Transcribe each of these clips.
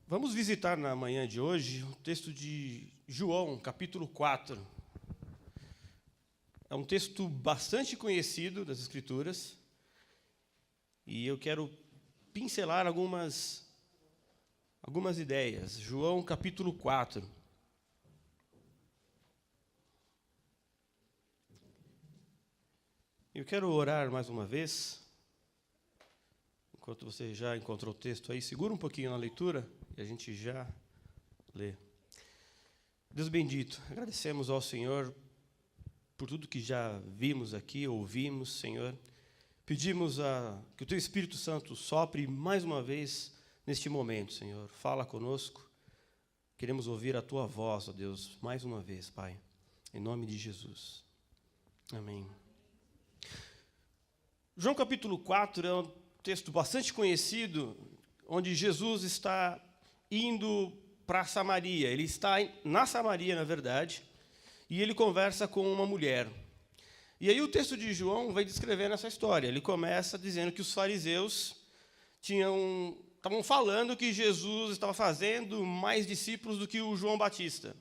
Vamos visitar na manhã de hoje o texto de João, capítulo 4. É um texto bastante conhecido das Escrituras, e eu quero pincelar algumas ideias. João, capítulo 4. Eu quero orar mais uma vez. Enquanto você já encontrou o texto aí, segura um pouquinho na leitura e a gente já lê. Deus bendito, agradecemos ao Senhor por tudo que já vimos aqui, ouvimos, Senhor. Pedimos que o Teu Espírito Santo sopre mais uma vez neste momento, Senhor. Fala conosco. Queremos ouvir a Tua voz, ó Deus, mais uma vez, Pai. Em nome de Jesus. Amém. João capítulo 4 é um texto bastante conhecido, onde Jesus está indo para Samaria. Ele está na Samaria, na verdade, e ele conversa com uma mulher. E aí o texto de João vai descrevendo essa história. Ele começa dizendo que os fariseus estavam falando que Jesus estava fazendo mais discípulos do que o João Batista.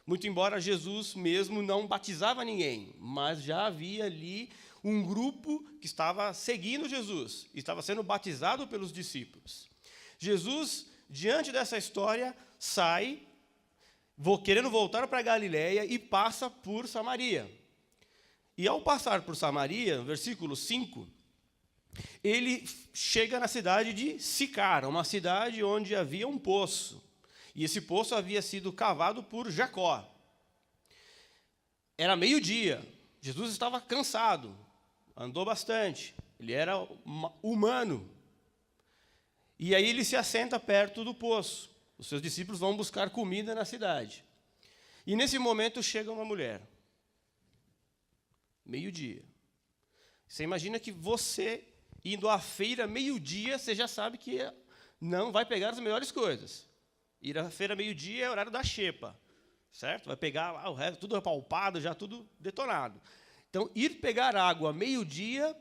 Muito embora Jesus mesmo não batizava ninguém, mas já havia ali um grupo que estava seguindo Jesus, estava sendo batizado pelos discípulos. Jesus, diante dessa história, sai, querendo voltar para Galiléia e passa por Samaria. E ao passar por Samaria, no versículo 5, ele chega na cidade de Sicar, uma cidade onde havia um poço. E esse poço havia sido cavado por Jacó. Era meio-dia, Jesus estava cansado, andou bastante, ele era humano. E aí ele se assenta perto do poço. Os seus discípulos vão buscar comida na cidade. E nesse momento chega uma mulher. Meio-dia. Você imagina que você, indo à feira meio-dia, você já sabe que não vai pegar as melhores coisas. Ir à feira meio-dia é o horário da xepa, certo? Vai pegar lá o resto, tudo apalpado, já tudo detonado. Então, ir pegar água meio-dia,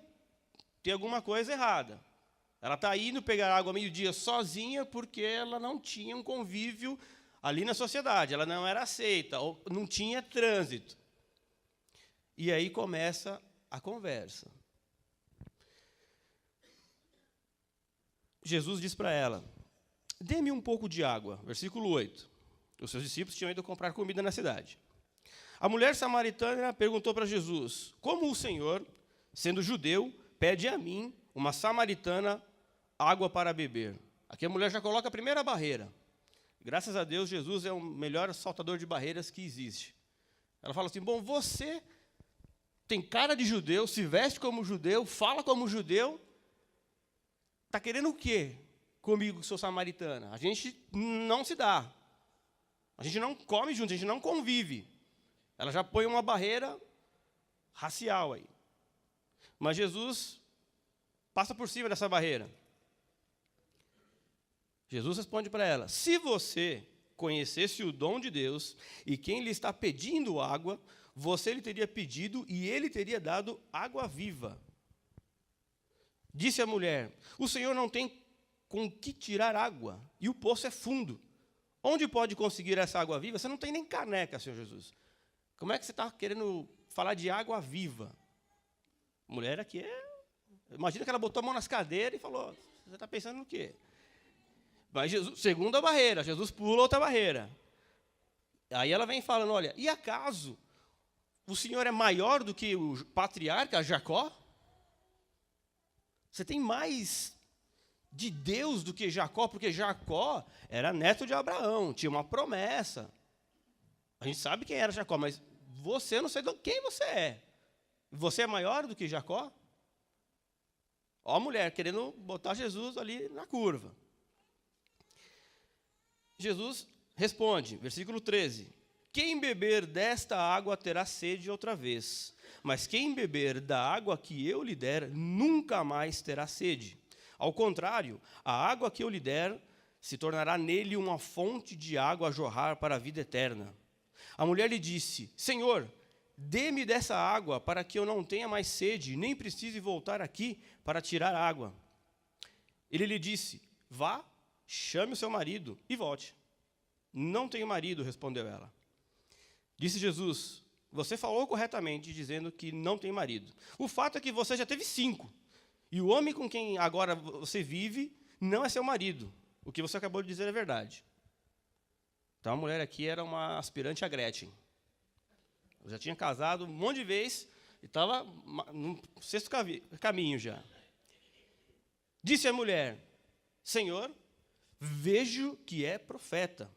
tem alguma coisa errada. Ela está indo pegar água meio-dia sozinha porque ela não tinha um convívio ali na sociedade, ela não era aceita, ou não tinha trânsito. E aí começa a conversa. Jesus diz para ela: dê-me um pouco de água. Versículo 8. Os seus discípulos tinham ido comprar comida na cidade. A mulher samaritana perguntou para Jesus: como o Senhor, sendo judeu, pede a mim, uma samaritana, água para beber? Aqui a mulher já coloca a primeira barreira. Graças a Deus, Jesus é o melhor saltador de barreiras que existe. Ela fala assim: bom, você tem cara de judeu, se veste como judeu, fala como judeu, está querendo o quê comigo, que sou samaritana? A gente não se dá. A gente não come junto, a gente não convive. Ela já põe uma barreira racial aí. Mas Jesus passa por cima dessa barreira. Jesus responde para ela: se você conhecesse o dom de Deus e quem lhe está pedindo água, você lhe teria pedido e ele teria dado água viva. Disse a mulher: o Senhor não tem com que tirar água e o poço é fundo. Onde pode conseguir essa água viva? Você não tem nem caneca, Senhor Jesus. Como é que você está querendo falar de água viva? A mulher aqui imagina que ela botou a mão nas cadeiras e falou: você está pensando no quê? Mas Jesus, segunda barreira, Jesus pula outra barreira. Aí ela vem falando: olha, e acaso o Senhor é maior do que o patriarca Jacó? Você tem mais de Deus do que Jacó, porque Jacó era neto de Abraão, tinha uma promessa. A gente sabe quem era Jacó, mas você, não sei quem você é. Você é maior do que Jacó? Ó a mulher querendo botar Jesus ali na curva. Jesus responde, versículo 13: quem beber desta água terá sede outra vez, mas quem beber da água que eu lhe der, nunca mais terá sede. Ao contrário, a água que eu lhe der se tornará nele uma fonte de água a jorrar para a vida eterna. A mulher lhe disse: Senhor, dê-me dessa água para que eu não tenha mais sede, nem precise voltar aqui para tirar água. Ele lhe disse: vá, chame o seu marido e volte. Não tenho marido, respondeu ela. Disse Jesus, você falou corretamente dizendo que não tem marido. O fato é que você já teve 5. E o homem com quem agora você vive não é seu marido. O que você acabou de dizer é verdade. Então a mulher aqui era uma aspirante a Gretchen. Eu já tinha casado um monte de vezes e estava no 6º caminho já. Disse a mulher, Senhor, vejo que é profeta.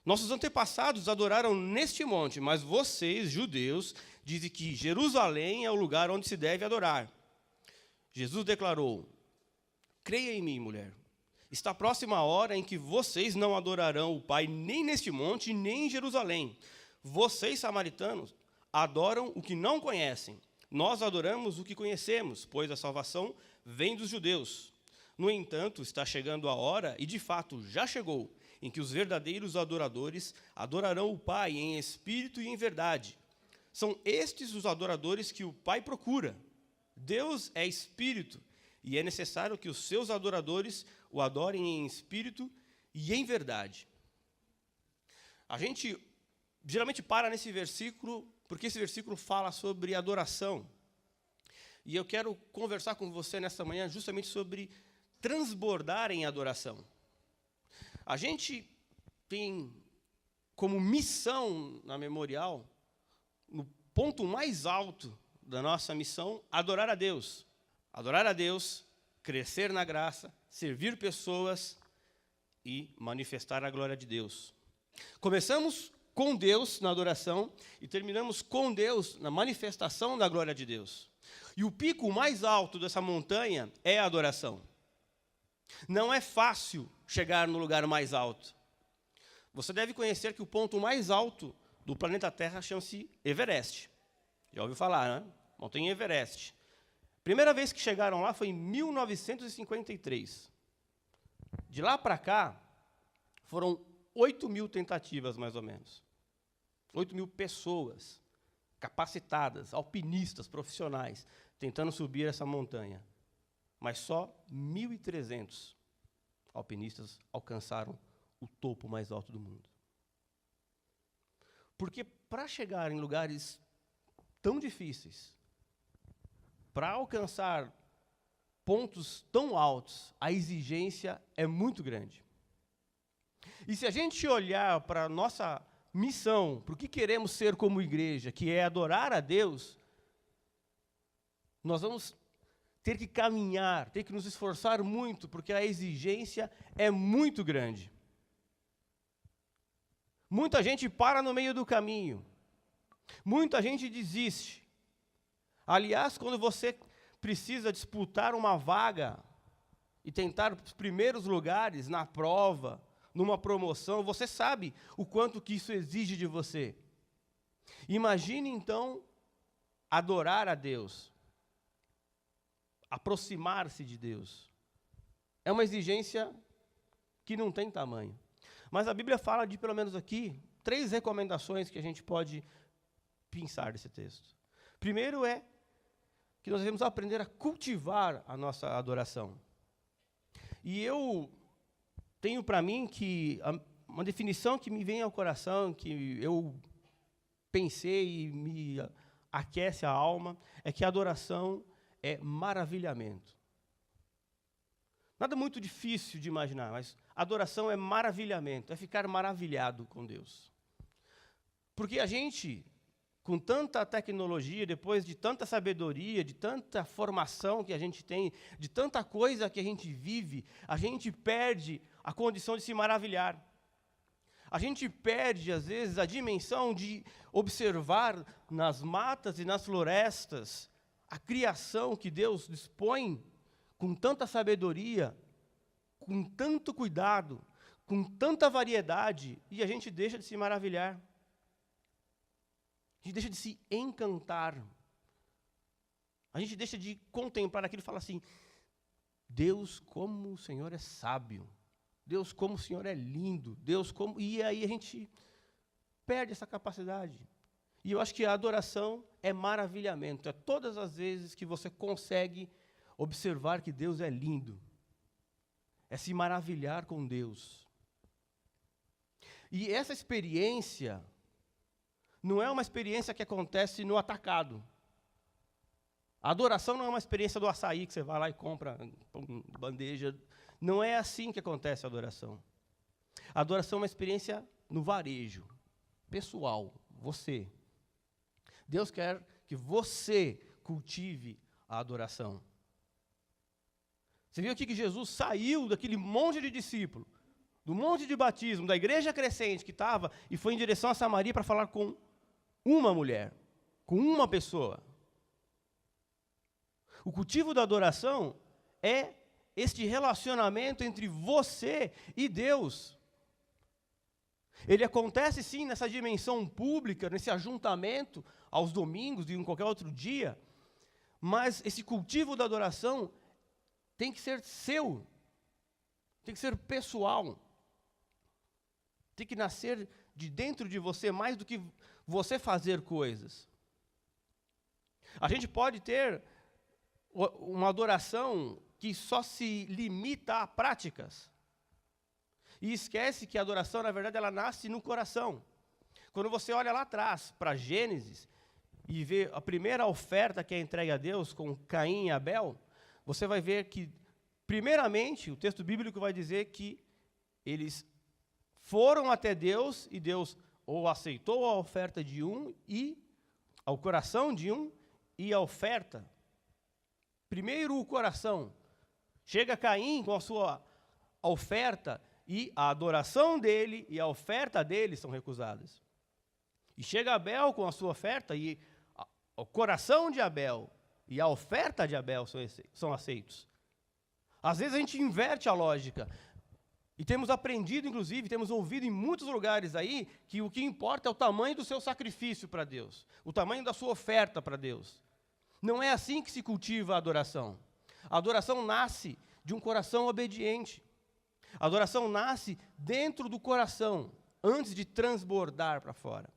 Nossos antepassados adoraram neste monte, mas vocês, judeus, dizem que Jerusalém é o lugar onde se deve adorar. Jesus declarou, creia em mim, mulher. Está próxima a hora em que vocês não adorarão o Pai nem neste monte, nem em Jerusalém. Vocês, samaritanos, adoram o que não conhecem. Nós adoramos o que conhecemos, pois a salvação vem dos judeus. No entanto, está chegando a hora, e de fato já chegou, em que os verdadeiros adoradores adorarão o Pai em espírito e em verdade. São estes os adoradores que o Pai procura. Deus é espírito, e é necessário que os seus adoradores o adorem em espírito e em verdade. A gente geralmente para nesse versículo, porque esse versículo fala sobre adoração. E eu quero conversar com você nesta manhã justamente sobre transbordar em adoração. A gente tem como missão na Memorial, no ponto mais alto da nossa missão, adorar a Deus. Adorar a Deus, crescer na graça, servir pessoas e manifestar a glória de Deus. Começamos com Deus na adoração e terminamos com Deus na manifestação da glória de Deus. E o pico mais alto dessa montanha é a adoração. Não é fácil chegar no lugar mais alto. Você deve conhecer que o ponto mais alto do planeta Terra chama-se Everest. Já ouviu falar, né? Montanha Everest. Primeira vez que chegaram lá foi em 1953. De lá para cá, foram 8.000 tentativas, mais ou menos. 8.000 pessoas capacitadas, alpinistas, profissionais, tentando subir essa montanha. Mas só 1.300 alpinistas alcançaram o topo mais alto do mundo. Porque para chegar em lugares tão difíceis, para alcançar pontos tão altos, a exigência é muito grande. E se a gente olhar para a nossa missão, para o que queremos ser como igreja, que é adorar a Deus, nós vamos ter que caminhar, ter que nos esforçar muito, porque a exigência é muito grande. Muita gente para no meio do caminho. Muita gente desiste. Aliás, quando você precisa disputar uma vaga e tentar os primeiros lugares na prova, numa promoção, você sabe o quanto que isso exige de você. Imagine, então, adorar a Deus, aproximar-se de Deus. É uma exigência que não tem tamanho. Mas a Bíblia fala de, pelo menos aqui, 3 recomendações que a gente pode pensar desse texto. Primeiro é que nós devemos aprender a cultivar a nossa adoração. E eu tenho para mim que uma definição que me vem ao coração, que eu pensei e me aquece a alma, é que a adoração é maravilhamento. Nada muito difícil de imaginar, mas adoração é maravilhamento, é ficar maravilhado com Deus. Porque a gente, com tanta tecnologia, depois de tanta sabedoria, de tanta formação que a gente tem, de tanta coisa que a gente vive, a gente perde a condição de se maravilhar. A gente perde, às vezes, a dimensão de observar nas matas e nas florestas a criação que Deus dispõe com tanta sabedoria, com tanto cuidado, com tanta variedade, e a gente deixa de se maravilhar. A gente deixa de se encantar. A gente deixa de contemplar aquilo e fala assim, Deus, como o Senhor é sábio. Deus, como o Senhor é lindo. Deus, como... E aí a gente perde essa capacidade. E eu acho que a adoração é maravilhamento. É todas as vezes que você consegue observar que Deus é lindo. é se maravilhar com Deus. E essa experiência não é uma experiência que acontece no atacado. A adoração não é uma experiência do açaí, que você vai lá e compra bandeja. Não é assim que acontece a adoração. A adoração é uma experiência no varejo, pessoal, você. Deus quer que você cultive a adoração. Você viu aqui que Jesus saiu daquele monte de discípulos, do monte de batismo, da igreja crescente que estava, e foi em direção a Samaria para falar com uma mulher, com uma pessoa. O cultivo da adoração é este relacionamento entre você e Deus. Ele acontece sim nessa dimensão pública, nesse ajuntamento aos domingos e em qualquer outro dia, mas esse cultivo da adoração tem que ser seu, tem que ser pessoal, tem que nascer de dentro de você mais do que você fazer coisas. A gente pode ter uma adoração que só se limita a práticas. E esquece que a adoração, na verdade, ela nasce no coração. Quando você olha lá atrás, para Gênesis, e vê a primeira oferta que é entregue a Deus, com Caim e Abel, você vai ver que, primeiramente, o texto bíblico vai dizer que eles foram até Deus, e Deus ou aceitou a oferta de um, e ao coração de um, e a oferta. Primeiro o coração. Chega Caim com a sua oferta, e a adoração dele e a oferta dele são recusadas. E chega Abel com a sua oferta, e o coração de Abel e a oferta de Abel são aceitos. Às vezes a gente inverte a lógica. E temos aprendido, inclusive, temos ouvido em muitos lugares aí, que o que importa é o tamanho do seu sacrifício para Deus, o tamanho da sua oferta para Deus. Não é assim que se cultiva a adoração. A adoração nasce de um coração obediente. A adoração nasce dentro do coração, antes de transbordar para fora.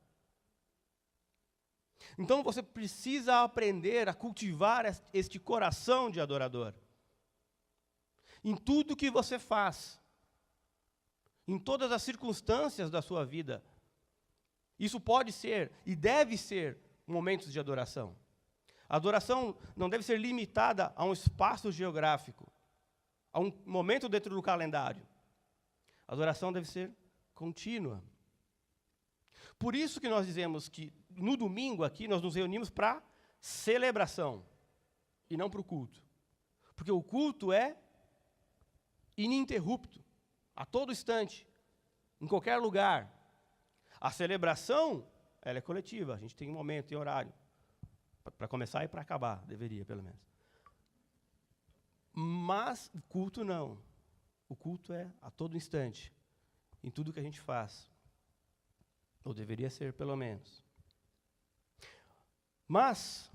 Então você precisa aprender a cultivar este coração de adorador. Em tudo que você faz, em todas as circunstâncias da sua vida. Isso pode ser e deve ser momentos de adoração. A adoração não deve ser limitada a um espaço geográfico, a um momento dentro do calendário. A adoração deve ser contínua. Por isso que nós dizemos que no domingo aqui nós nos reunimos para celebração e não para o culto. Porque o culto é ininterrupto, a todo instante, em qualquer lugar. A celebração, ela é coletiva, a gente tem um momento e horário, para começar e para acabar, deveria, pelo menos. Mas o culto não. O culto é a todo instante, em tudo que a gente faz. Ou deveria ser, pelo menos. Mas,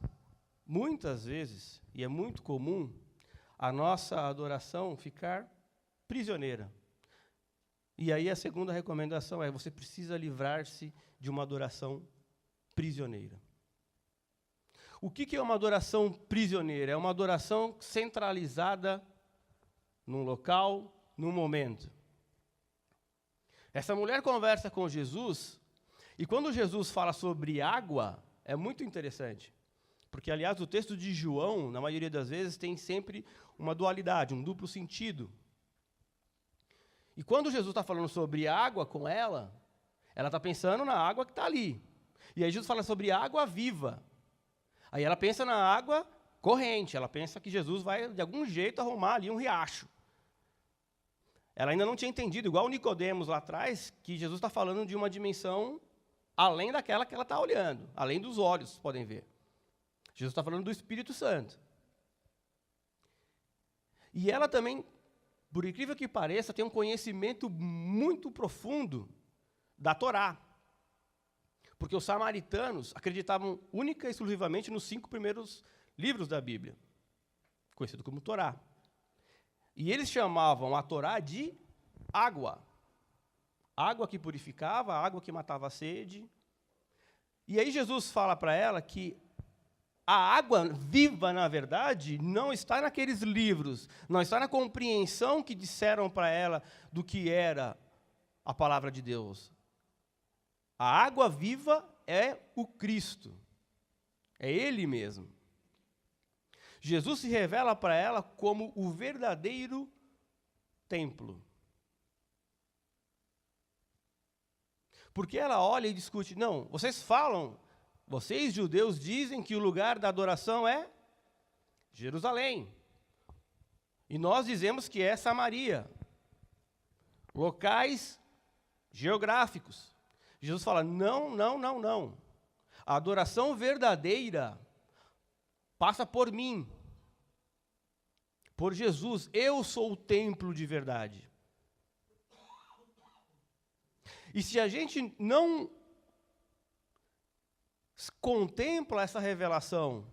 muitas vezes, e é muito comum, a nossa adoração ficar prisioneira. E aí a segunda recomendação é: você precisa livrar-se de uma adoração prisioneira. O que é uma adoração prisioneira? É uma adoração centralizada num local, num momento. Essa mulher conversa com Jesus, e quando Jesus fala sobre água, é muito interessante. Porque, aliás, o texto de João, na maioria das vezes, tem sempre uma dualidade, um duplo sentido. E quando Jesus está falando sobre água com ela está pensando na água que está ali. E aí Jesus fala sobre água viva. Aí ela pensa na água corrente, ela pensa que Jesus vai, de algum jeito, arrumar ali um riacho. Ela ainda não tinha entendido, igual o Nicodemos lá atrás, que Jesus está falando de uma dimensão além daquela que ela está olhando, além dos olhos, podem ver. Jesus está falando do Espírito Santo. E ela também, por incrível que pareça, tem um conhecimento muito profundo da Torá. Porque os samaritanos acreditavam única e exclusivamente nos 5 primeiros livros da Bíblia, conhecido como Torá. E eles chamavam a Torá de água. Água que purificava, água que matava a sede. E aí Jesus fala para ela que A água viva, na verdade, não está naqueles livros, não está na compreensão que disseram para ela do que era a palavra de Deus. A água viva é o Cristo, é Ele mesmo. Jesus se revela para ela como o verdadeiro templo. Porque ela olha e discute, não, vocês judeus dizem que o lugar da adoração é Jerusalém. E nós dizemos que é Samaria. Locais geográficos. Jesus fala, não. A adoração verdadeira passa por mim. Por Jesus. Eu sou o templo de verdade. E se a gente não contempla essa revelação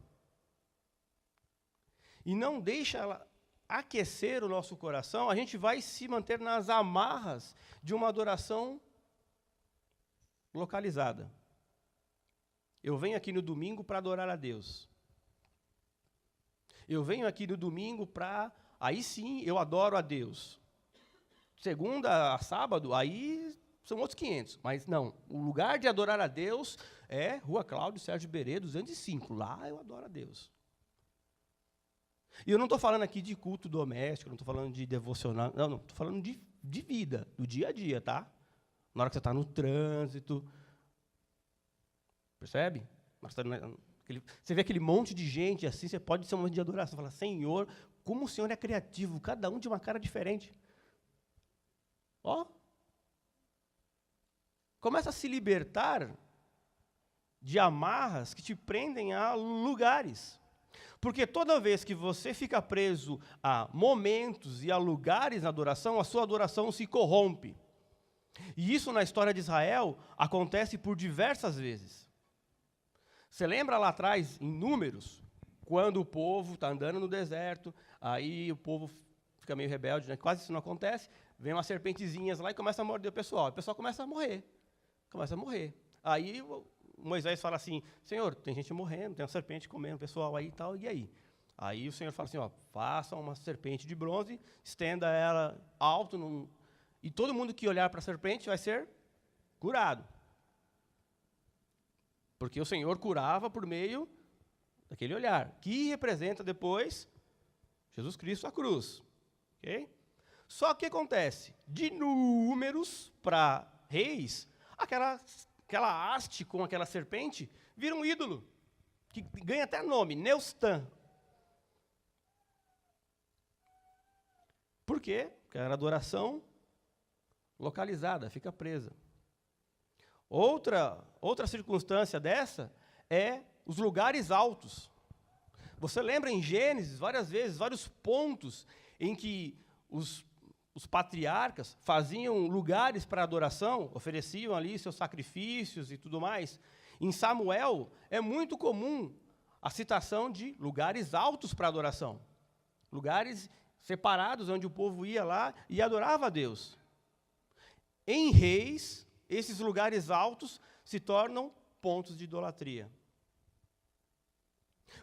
e não deixa ela aquecer o nosso coração, a gente vai se manter nas amarras de uma adoração localizada. Eu venho aqui no domingo para adorar a Deus. Eu venho aqui no domingo para... Aí sim, eu adoro a Deus. Segunda a sábado, aí são outros 500. Mas não, o lugar de adorar a Deus é Rua Cláudio Sérgio Berê, 205. Lá eu adoro a Deus. E eu não estou falando aqui de culto doméstico, não estou falando de devocional, não, estou falando de vida, do dia a dia, tá? Na hora que você está no trânsito. Percebe? Você vê aquele monte de gente assim, você pode ser um momento de adoração. Você fala, Senhor, como o Senhor é criativo, cada um de uma cara diferente. Ó. Começa a se libertar de amarras que te prendem a lugares. Porque toda vez que você fica preso a momentos e a lugares na adoração, a sua adoração se corrompe. E isso na história de Israel acontece por diversas vezes. Você lembra lá atrás, em Números, quando o povo está andando no deserto, aí o povo fica meio rebelde, né? Quase isso não acontece, vem umas serpentezinhas lá e começa a morder o pessoal começa a morrer. Aí Moisés fala assim, Senhor, tem gente morrendo, tem uma serpente comendo o pessoal aí e tal, e aí? Aí o Senhor fala assim, faça uma serpente de bronze, estenda ela alto, e todo mundo que olhar para a serpente vai ser curado. Porque o Senhor curava por meio daquele olhar, que representa depois Jesus Cristo à cruz. Okay? Só que acontece, de Números para Reis, aquela haste com aquela serpente vira um ídolo, que ganha até nome, Neustã. Por quê? Porque era adoração localizada, fica presa. Outra circunstância dessa é os lugares altos. Você lembra em Gênesis, várias vezes, vários pontos em que os patriarcas faziam lugares para adoração, ofereciam ali seus sacrifícios e tudo mais. Em Samuel, é muito comum a citação de lugares altos para adoração. Lugares separados, onde o povo ia lá e adorava a Deus. Em Reis, esses lugares altos se tornam pontos de idolatria.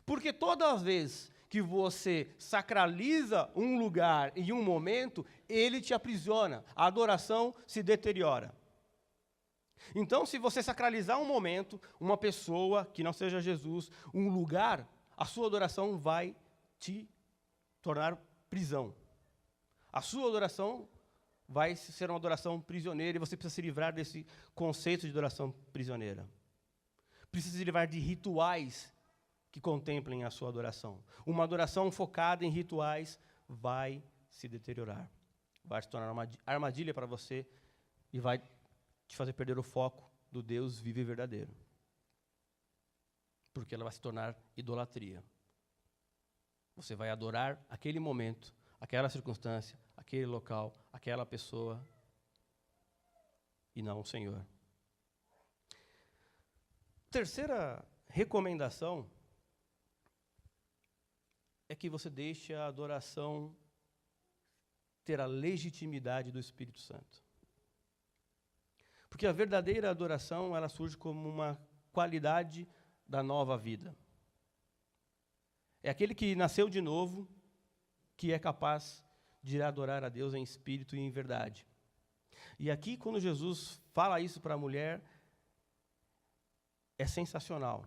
Porque toda vez que você sacraliza um lugar e um momento, ele te aprisiona, a adoração se deteriora. Então, se você sacralizar um momento, uma pessoa, que não seja Jesus, um lugar, a sua adoração vai te tornar prisão. A sua adoração vai ser uma adoração prisioneira e você precisa se livrar desse conceito de adoração prisioneira. Precisa se livrar de rituais que contemplem a sua adoração. Uma adoração focada em rituais vai se deteriorar. Vai se tornar uma armadilha para você e vai te fazer perder o foco do Deus vivo e verdadeiro. Porque ela vai se tornar idolatria. Você vai adorar aquele momento, aquela circunstância, aquele local, aquela pessoa, e não o Senhor. Terceira recomendação é que você deixe a adoração ter a legitimidade do Espírito Santo. Porque a verdadeira adoração, ela surge como uma qualidade da nova vida. É aquele que nasceu de novo, que é capaz de adorar a Deus em espírito e em verdade. E aqui, quando Jesus fala isso para a mulher, é sensacional.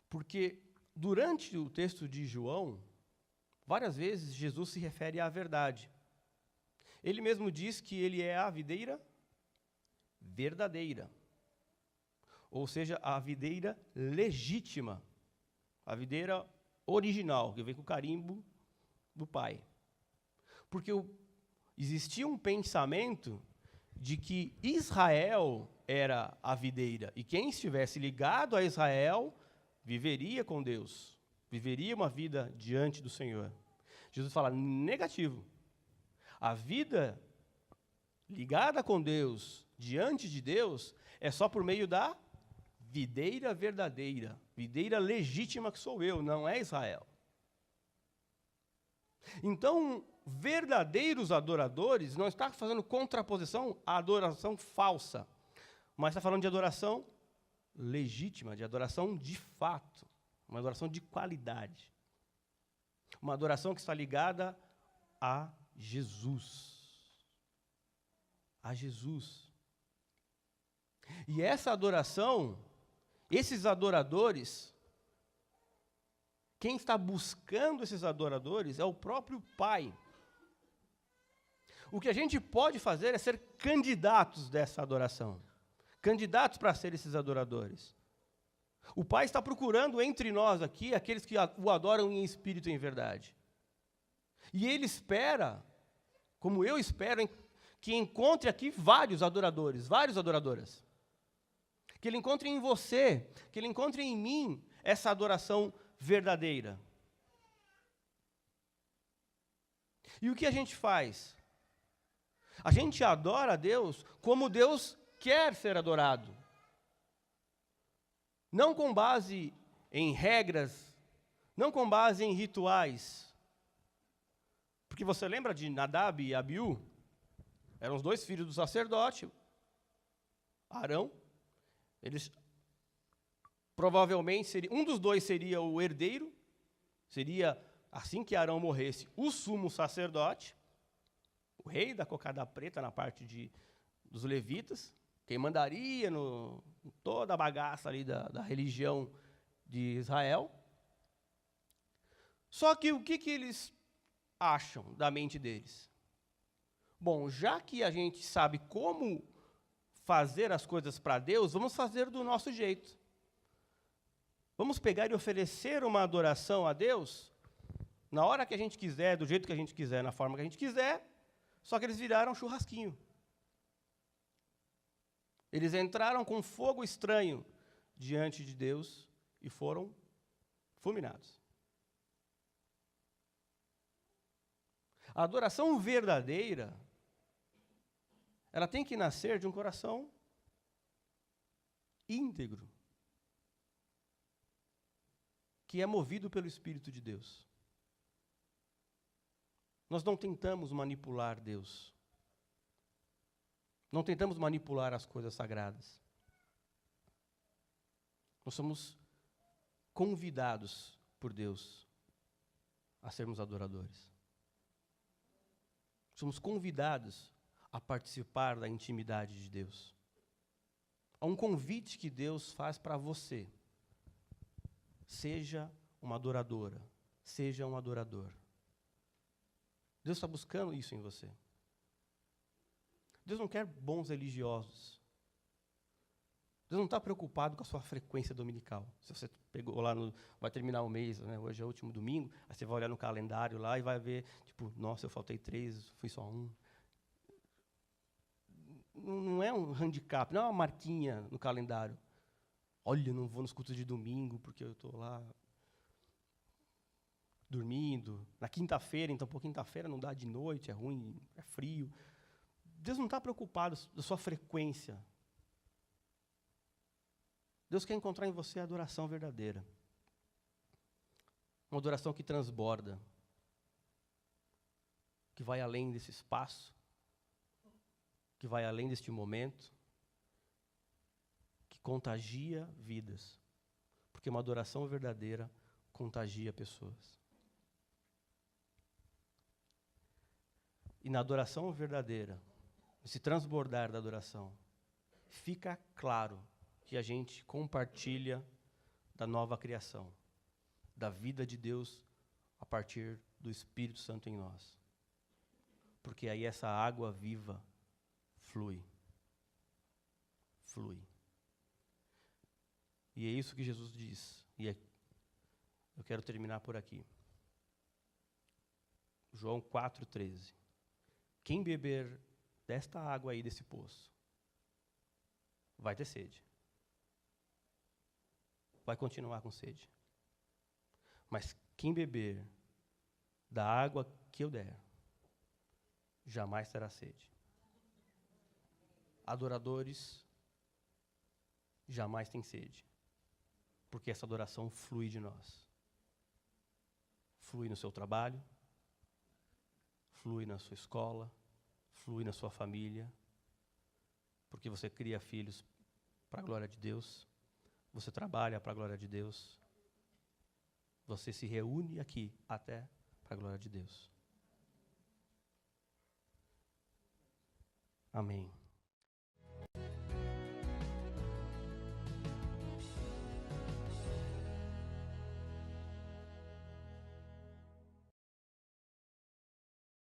Porque durante o texto de João, várias vezes Jesus se refere à verdade. Ele mesmo diz que ele é a videira verdadeira. Ou seja, a videira legítima. A videira original, que vem com o carimbo do Pai. Porque existia um pensamento de que Israel era a videira, e quem estivesse ligado a Israel viveria com Deus, viveria uma vida diante do Senhor. Jesus fala, negativo. A vida ligada com Deus, diante de Deus, é só por meio da videira verdadeira, videira legítima que sou eu, não é Israel. Então, verdadeiros adoradores não está fazendo contraposição à adoração falsa, mas está falando de adoração legítima, de adoração de fato, uma adoração de qualidade. Uma adoração que está ligada a Jesus. A Jesus. E essa adoração, esses adoradores, quem está buscando esses adoradores é o próprio Pai. O que a gente pode fazer é ser candidatos dessa adoração. Candidatos para ser esses adoradores. O Pai está procurando entre nós aqui aqueles que o adoram em espírito e em verdade. E Ele espera, como eu espero, que encontre aqui vários adoradores, várias adoradoras. Que Ele encontre em você, que Ele encontre em mim essa adoração verdadeira. E o que a gente faz? A gente adora a Deus como Deus quer ser adorado. Não com base em regras, não com base em rituais. Porque você lembra de Nadab e Abiú? Eram os dois filhos do sacerdote, Arão. Eles provavelmente um dos dois seria o herdeiro, seria, assim que Arão morresse, o sumo sacerdote, o rei da cocada preta na parte dos levitas, quem mandaria em toda a bagaça ali da religião de Israel. Só que o que eles acham da mente deles? Bom, já que a gente sabe como fazer as coisas para Deus, vamos fazer do nosso jeito. Vamos pegar e oferecer uma adoração a Deus na hora que a gente quiser, do jeito que a gente quiser, na forma que a gente quiser, só que eles viraram churrasquinho. Eles entraram com fogo estranho diante de Deus e foram fulminados. A adoração verdadeira, ela tem que nascer de um coração íntegro, que é movido pelo Espírito de Deus. Nós não tentamos manipular Deus. Não tentamos manipular as coisas sagradas. Nós somos convidados por Deus a sermos adoradores. Somos convidados a participar da intimidade de Deus. Há um convite que Deus faz para você. Seja uma adoradora, seja um adorador. Deus está buscando isso em você. Deus não quer bons religiosos. Deus não está preocupado com a sua frequência dominical. Se você pegou lá, vai terminar o mês, né? Hoje é o último domingo, aí você vai olhar no calendário lá e vai ver, tipo, nossa, eu faltei 3, fui só 1. Não é um handicap, não é uma marquinha no calendário. Olha, eu não vou nos cultos de domingo porque eu estou lá dormindo. Na quinta-feira, então, pô, quinta-feira não dá de noite, é ruim, é frio. Deus não está preocupado da sua frequência. Deus quer encontrar em você a adoração verdadeira. Uma adoração que transborda, que vai além desse espaço, que vai além deste momento, que contagia vidas. Porque uma adoração verdadeira contagia pessoas. E na adoração verdadeira, esse transbordar da adoração, fica claro que a gente compartilha da nova criação, da vida de Deus a partir do Espírito Santo em nós. Porque aí essa água viva flui. Flui. E é isso que Jesus diz. E eu quero terminar por aqui. João 4,13. Quem beber desta água aí desse poço vai ter sede. Vai continuar com sede. Mas quem beber da água que eu der, jamais terá sede. Adoradores jamais têm sede, porque essa adoração flui de nós. Flui no seu trabalho, flui na sua escola, flui na sua família, porque você cria filhos para a glória de Deus, você trabalha para a glória de Deus, você se reúne aqui até para a glória de Deus. Amém.